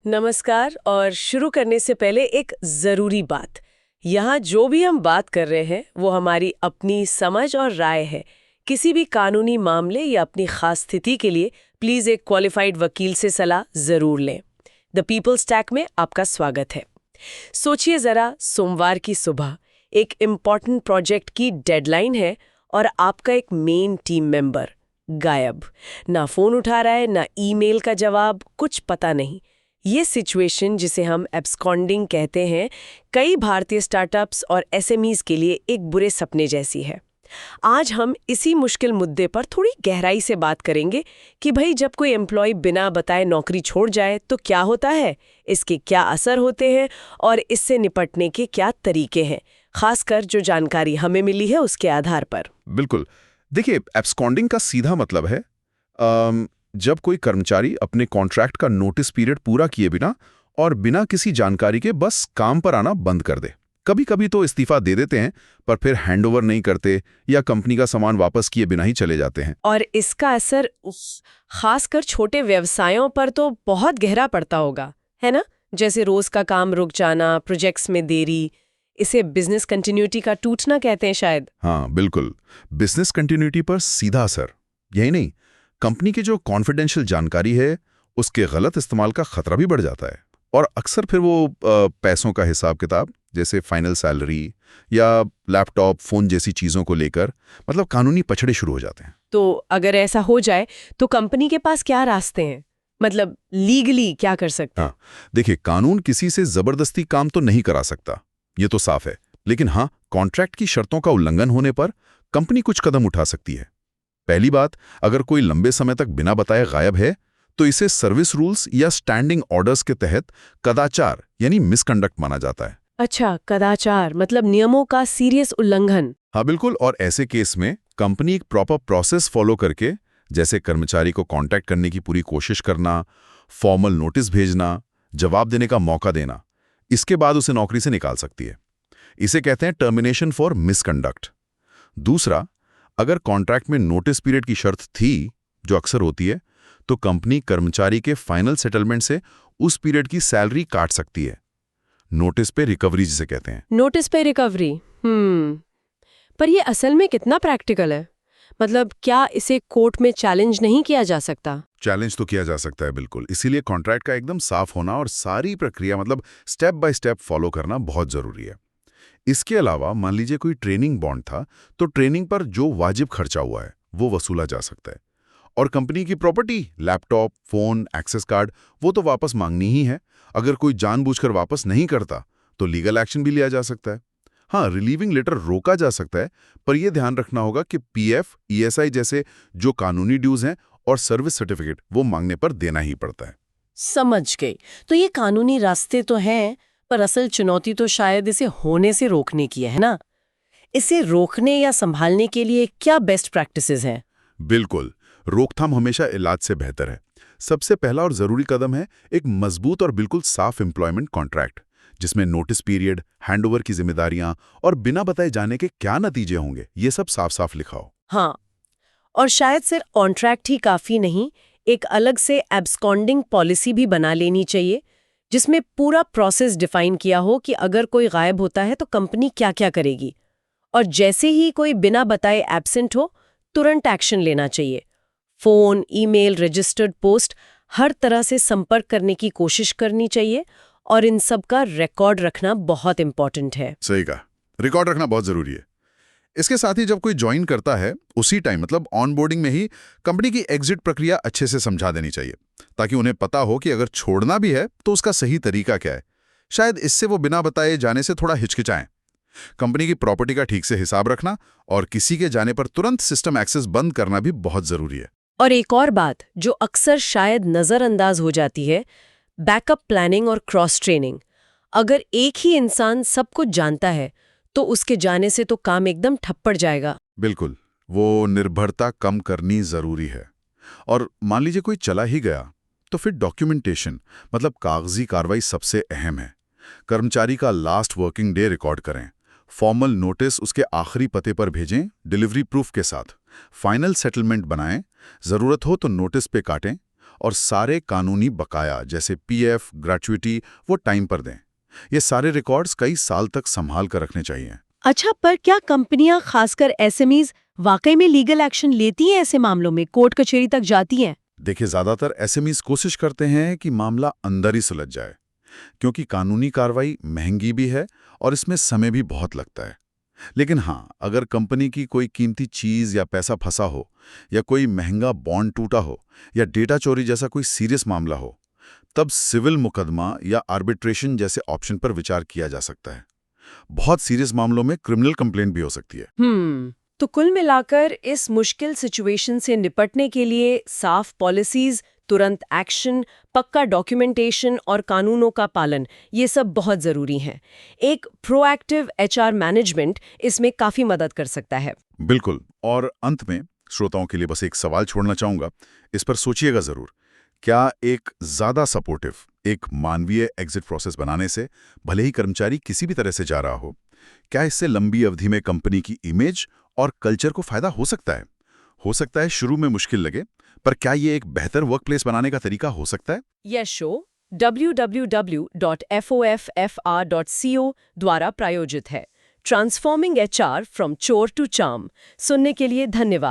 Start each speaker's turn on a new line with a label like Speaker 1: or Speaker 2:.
Speaker 1: नमस्कार। और शुरू करने से पहले एक ज़रूरी बात। यहाँ जो भी हम बात कर रहे हैं वो हमारी अपनी समझ और राय है। किसी भी कानूनी मामले या अपनी खास स्थिति के लिए प्लीज़ एक क्वालिफाइड वकील से सलाह ज़रूर लें। द पीपल्स टैक में आपका स्वागत है। सोचिए ज़रा, सोमवार की सुबह एक इम्पॉर्टेंट प्रोजेक्ट की डेडलाइन है और आपका एक मेन टीम मेंबर गायब। ना फ़ोन उठा रहा है, ना ईमेल का जवाब, कुछ पता नहीं। ये सिचुएशन, जिसे हम एब्सकॉन्डिंग कहते हैं, कई भारतीय स्टार्टअप्स और एसएमईज के लिए एक बुरे सपने जैसी है। आज हम इसी मुश्किल मुद्दे पर थोड़ी गहराई से बात करेंगे कि भाई, जब कोई एम्प्लॉय बिना बताए नौकरी छोड़ जाए तो क्या होता है, इसके क्या असर होते हैं और इससे निपटने के क्या तरीके हैं, खासकर जो जानकारी हमें मिली है उसके आधार पर।
Speaker 2: बिल्कुल। देखिए, एब्सकॉन्डिंग का सीधा मतलब है जब कोई कर्मचारी अपने कॉन्ट्रैक्ट का नोटिस पीरियड पूरा किए बिना और बिना किसी जानकारी के बस काम पर आना बंद कर दे। कभी कभी तो इस्तीफा दे देते हैं, पर फिर हैंडओवर नहीं करते या कंपनी का सामान वापस किए बिना ही चले जाते हैं।
Speaker 1: और इसका असर खासकर छोटे व्यवसायों पर तो बहुत गहरा पड़ता होगा, है ना? जैसे रोज का काम रुक जाना, प्रोजेक्ट्स में देरी। इसे बिजनेस कंटिन्यूटी का टूटना कहते हैं शायद।
Speaker 2: हाँ, बिल्कुल। बिजनेस कंटिन्यूटी पर सीधा असर। यही नहीं, कंपनी की जो कॉन्फिडेंशियल जानकारी है उसके गलत इस्तेमाल का खतरा भी बढ़ जाता है। और अक्सर फिर वो पैसों का हिसाब किताब, जैसे फाइनल सैलरी या लैपटॉप, फोन जैसी चीजों को लेकर मतलब कानूनी पछड़े शुरू हो जाते हैं।
Speaker 1: तो अगर ऐसा हो जाए तो कंपनी के पास क्या रास्ते हैं? मतलब लीगली क्या कर सकते हैं?
Speaker 2: हाँ, देखिए, कानून किसी से जबरदस्ती काम तो नहीं करा सकता, ये तो साफ है। लेकिन हाँ, कॉन्ट्रैक्ट की शर्तों का उल्लंघन होने पर कंपनी कुछ कदम उठा सकती है। पहली बात, अगर कोई लंबे समय तक बिना बताए गायब है तो इसे सर्विस रूल्स या स्टैंडिंग ऑर्डर्स के तहत कदाचार यानी मिसकंडक्ट माना जाता है।
Speaker 1: अच्छा, कदाचार मतलब नियमों का सीरियस उल्लंघन।
Speaker 2: हाँ, बिल्कुल। और ऐसे केस में कंपनी एक प्रॉपर प्रोसेस फॉलो करके, जैसे कर्मचारी को कांटेक्ट करने की पूरी कोशिश करना, फॉर्मल नोटिस भेजना, जवाब देने का मौका देना, इसके बाद उसे नौकरी से निकाल सकती है। इसे कहते हैं टर्मिनेशन फॉर मिसकंडक्ट। दूसरा, अगर कॉन्ट्रैक्ट में नोटिस पीरियड की शर्त थी, जो अक्सर होती है, तो कंपनी कर्मचारी के फाइनल सेटलमेंट से उस पीरियड की सैलरी काट सकती है। नोटिस पे रिकवरी जिसे कहते हैं।
Speaker 1: नोटिस पे रिकवरी। पर ये असल में कितना प्रैक्टिकल है? मतलब क्या इसे कोर्ट में चैलेंज नहीं किया जा सकता?
Speaker 2: चैलेंज तो किया जा सकता है, बिल्कुल। इसीलिए कॉन्ट्रैक्ट का एकदम साफ होना और सारी प्रक्रिया मतलब स्टेप बाय स्टेप फॉलो करना बहुत जरूरी है। इसके अलावा मान लीजिए कोई ट्रेनिंग बॉन्ड था, तो ट्रेनिंग पर जो वाजिब खर्चा हुआ है वो वसूला जा सकता है। और कंपनी की property, laptop, phone, access card, वो तो वापस मांगनी ही है। अगर कोई जानबूझकर वापस नहीं करता तो लीगल एक्शन भी लिया जा सकता है। हाँ, रिलीविंग लेटर रोका जा सकता है, पर यह ध्यान रखना होगा कि पीएफ, ईएसआई जैसे जो कानूनी ड्यूज हैं और सर्विस सर्टिफिकेट वो मांगने पर देना ही पड़ता है।
Speaker 1: समझ गई। तो ये कानूनी रास्ते तो हैं, पर असल चुनौती तो शायद इसे होने से रोकने की है ना? इसे रोकने या संभालने के लिए क्या बेस्ट प्रैक्टिसेस हैं?
Speaker 2: बिल्कुल, रोकथाम हमेशा इलाज से बेहतर है। सबसे पहला और जरूरी कदम है एक मजबूत और बिल्कुल साफ एम्प्लॉयमेंट कॉन्ट्रैक्ट, जिसमें नोटिस पीरियड, हैंडओवर की जिम्मेदारियां और बिना बताए जाने के क्या नतीजे होंगे, ये सब साफ साफ लिखा हो।
Speaker 1: हाँ, और शायद सिर्फ कॉन्ट्रैक्ट ही काफी नहीं, एक अलग से एब्सकॉन्डिंग पॉलिसी भी बना लेनी चाहिए, जिसमें पूरा प्रोसेस डिफाइन किया हो कि अगर कोई गायब होता है तो कंपनी क्या क्या करेगी। और जैसे ही कोई बिना बताए एब्सेंट हो, तुरंत एक्शन लेना चाहिए। फोन, ईमेल, रजिस्टर्ड पोस्ट, हर तरह से संपर्क करने की कोशिश करनी चाहिए। और इन सब का रिकॉर्ड रखना बहुत इंपॉर्टेंट है।
Speaker 2: सही कहा, रिकॉर्ड रखना बहुत जरूरी है। इसके साथ ही जब कोई ज्वाइन करता है, उसी टाइम मतलब ऑनबोर्डिंग में ही कंपनी की एग्जिट प्रक्रिया अच्छे से समझा देनी चाहिए, ताकि उन्हें पता हो कि अगर छोड़ना भी है तो उसका सही तरीका क्या है। शायद इससे वो बिना बताए जाने से थोड़ा हिचकिचाएं। कंपनी की प्रॉपर्टी का ठीक से हिसाब रखना और किसी के जाने पर तुरंत सिस्टम एक्सेस बंद करना भी बहुत जरूरी है।
Speaker 1: और एक और बात जो अक्सर शायद नज़रअंदाज हो जाती है, बैकअप प्लानिंग और क्रॉस ट्रेनिंग। अगर एक ही इंसान सब कुछ जानता है तो उसके जाने से तो काम एकदम ठप पड़ जाएगा।
Speaker 2: बिल्कुल, वो निर्भरता कम करनी जरूरी है। और मान लीजिए कोई चला ही गया, तो फिर डॉक्यूमेंटेशन मतलब कागजी कार्रवाई सबसे अहम है। कर्मचारी का लास्ट वर्किंग डे रिकॉर्ड करें, फॉर्मल नोटिस उसके आखिरी पते पर भेजें डिलीवरी प्रूफ के साथ, फाइनल सेटलमेंट बनाएं, जरूरत हो तो नोटिस पे काटें। और सारे कानूनी बकाया जैसे पीएफ, ग्रेच्युइटी वो टाइम पर दें। ये सारे रिकॉर्ड्स कई साल तक संभाल कर रखने चाहिए।
Speaker 3: अच्छा, पर क्या कंपनियां, खासकर एसएमईज, वाकई में लीगल एक्शन लेती हैं ऐसे मामलों में, कोर्ट कचहरी तक जाती हैं?
Speaker 2: देखिए, ज्यादातर एसएमईज कोशिश करते हैं कि मामला अंदर ही सुलझ जाए, क्योंकि कानूनी कार्रवाई महंगी भी है और इसमें समय भी बहुत लगता है। लेकिन हाँ, अगर कंपनी की कोई कीमती चीज या पैसा फंसा हो, या कोई महंगा बॉन्ड टूटा हो, या डेटा चोरी जैसा कोई सीरियस मामला हो, तब सिविल मुकदमा या आर्बिट्रेशन जैसे ऑप्शन पर विचार किया जा सकता है। बहुत सीरियस मामलों में क्रिमिनल कंप्लेंट भी हो सकती है।
Speaker 1: तो कुल मिलाकर इस मुश्किल सिचुएशन से निपटने के लिए साफ पॉलिसीज, तुरंत एक्शन, पक्का डॉक्यूमेंटेशन और कानूनों का पालन, ये सब बहुत जरूरी हैं। एक प्रोएक्टिव एचआर मैनेजमेंट इसमें काफी मदद कर सकता है।
Speaker 2: बिल्कुल। और अंत में श्रोताओं के लिए बस एक सवाल छोड़ना चाहूंगा, इस पर सोचिएगा जरूर। क्या एक ज्यादा सपोर्टिव, एक मानवीय एग्जिट प्रोसेस बनाने से, भले ही कर्मचारी किसी भी तरह से जा रहा हो, क्या इससे लंबी अवधि में कंपनी की इमेज और कल्चर को फायदा हो सकता है? हो सकता है शुरू में मुश्किल लगे, पर क्या ये एक बेहतर वर्कप्लेस बनाने का तरीका हो सकता है?
Speaker 1: यह शो www.foffr.co द्वारा प्रायोजित है। ट्रांसफॉर्मिंग एचआर फ्रॉम चोर टू चार्म। सुनने के लिए धन्यवाद।